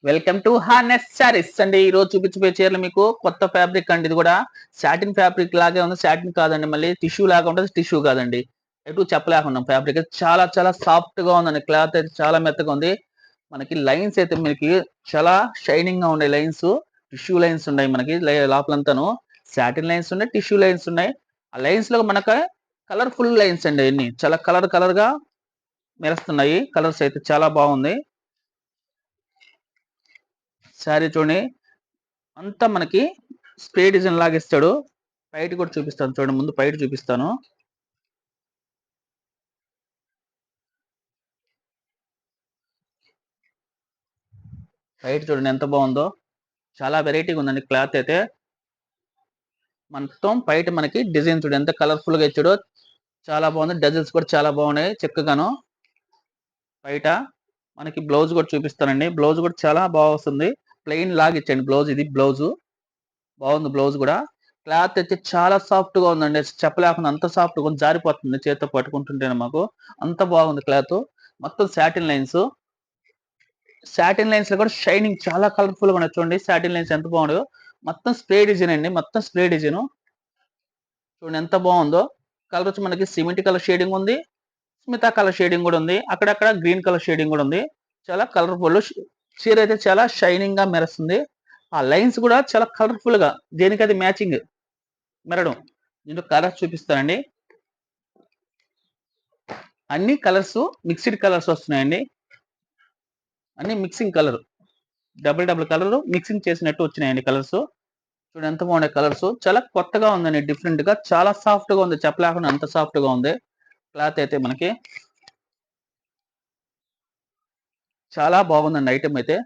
Welcome to harness saris అండి. ఈ రోజు చూపించబోయే చీరలు మీకు కొత్త ఫ్యాబ్రిక్ అండి. ఇది కూడా సాటిన్ ఫ్యాబ్రిక్ లాగే ఉంది. సాటిన్ కాదండి, మళ్ళీ టిష్యూ లాగా ఉంటుంది. టిష్యూ కాదండి, ఎటు చెప్పలేకున్నాం. ఫ్యాబ్రిక్ చాలా చాలా సాఫ్ట్ గా ఉందండి. క్లాత్ అయితే చాలా మెత్తగా ఉంది. మనకి లైన్స్ అయితే మనకి చాలా షైనింగ్ గా ఉన్నాయి. లైన్స్ టిష్యూ లైన్స్ ఉన్నాయి. మనకి లోపలంతాను సాటిన్ లైన్స్ ఉన్నాయి, టిష్యూ లైన్స్ ఉన్నాయి. ఆ లైన్స్ లో మనకు కలర్ఫుల్ లైన్స్ అండి. అన్ని చాలా కలర్ కలర్ గా మెరుస్తున్నాయి. కలర్స్ అయితే చాలా బాగుంది. శారీ చూడండి, అంతా మనకి స్ప్రే డిజైన్ లాగా ఇస్తాడు. పైట కూడా చూపిస్తాను చూడండి. ముందు పైట చూపిస్తాను. పైట చూడండి ఎంత బాగుందో. చాలా వెరైటీగా ఉందండి క్లాత్ అయితే. మొత్తం పైట మనకి డిజైన్ చూడండి ఎంత కలర్ఫుల్ గా ఇచ్చాడో. చాలా బాగుంది. డజల్స్ కూడా చాలా బాగున్నాయి చక్కగాను. పైట మనకి బ్లౌజ్ కూడా చూపిస్తానండి. బ్లౌజ్ కూడా చాలా బాగా వస్తుంది. ప్లెయిన్ లాగా ఇచ్చండి బ్లౌజ్. ఇది బ్లౌజ్ బాగుంది. బ్లౌజ్ కూడా క్లాత్ అయితే చాలా సాఫ్ట్ గా ఉందండి. చెప్పలేకుండా అంత సాఫ్ట్ గా జారిపోతుంది చేతితో పట్టుకుంటుంటేనే. మాకు అంత బాగుంది క్లాత్. మొత్తం సాటిన్ లైన్స్. సాటిన్ లైన్స్ లో కూడా షైనింగ్ చాలా కలర్ఫుల్ గా ఉన్నాయి చూడండి. సాటిన్ లైన్స్ ఎంత బాగుందో. మొత్తం స్ప్రే డిజైన్ అండి. మొత్తం స్ప్రే డిజైన్ చూడండి ఎంత బాగుందో. కలర్ వచ్చి మనకి సిమెంట్ కలర్ షేడింగ్ ఉంది, స్మితా కలర్ షేడింగ్ కూడా ఉంది, అక్కడక్కడ గ్రీన్ కలర్ షేడింగ్ కూడా ఉంది. చాలా కలర్ఫుల్. చీర అయితే చాలా షైనింగ్ గా మెరుస్తుంది. ఆ లైన్స్ కూడా చాలా కలర్ఫుల్ గా దేనికి అది మ్యాచింగ్ మెరడం. దీంట్లో కలర్స్ చూపిస్తానండి. అన్ని కలర్స్ మిక్స్డ్ కలర్స్ వస్తున్నాయండి. అన్ని mixing colour, double double colour mixing చేసినట్టు వచ్చినాయండి కలర్స్. చూడండి ఎంత బాగున్నాయి కలర్స్. చాలా కొత్తగా ఉందండి, డిఫరెంట్ గా. చాలా సాఫ్ట్ గా ఉంది, చెప్పలేకుండా అంత సాఫ్ట్ గా ఉంది. క్లాత్ అయితే మనకి చాలా బాగుందండి. ఐటమ్ అయితే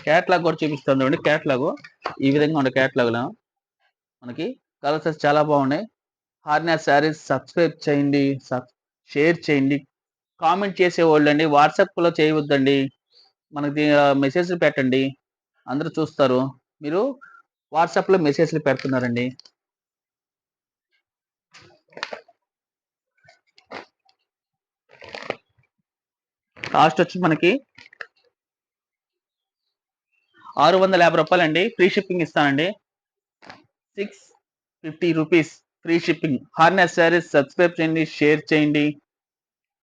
క్యాట్లాగ్ కూడా చూపిస్తాను చూడండి. క్యాట్లాగ్ ఈ విధంగా ఉండే క్యాట్లాగ్ లో మనకి కలర్స్ చాలా బాగున్నాయి. హార్నెస్ శారీస్ సబ్స్క్రైబ్ చేయండి, షేర్ చేయండి. కామెంట్ చేసేవాళ్ళు అండి, వాట్సాప్ లో చేయవద్దండి. మనకి మెసేజ్లు పెట్టండి, అందరూ చూస్తారు. మీరు వాట్సాప్ లో మెసేజ్లు పెడుతున్నారండి. కాస్ట్ వచ్చి మనకి 650 రూపాయలండి. ఫ్రీ షిప్పింగ్ ఇస్తానండి. 650 rupees free shipping. Harness saris subscribe చేయండి, షేర్ చేయండి.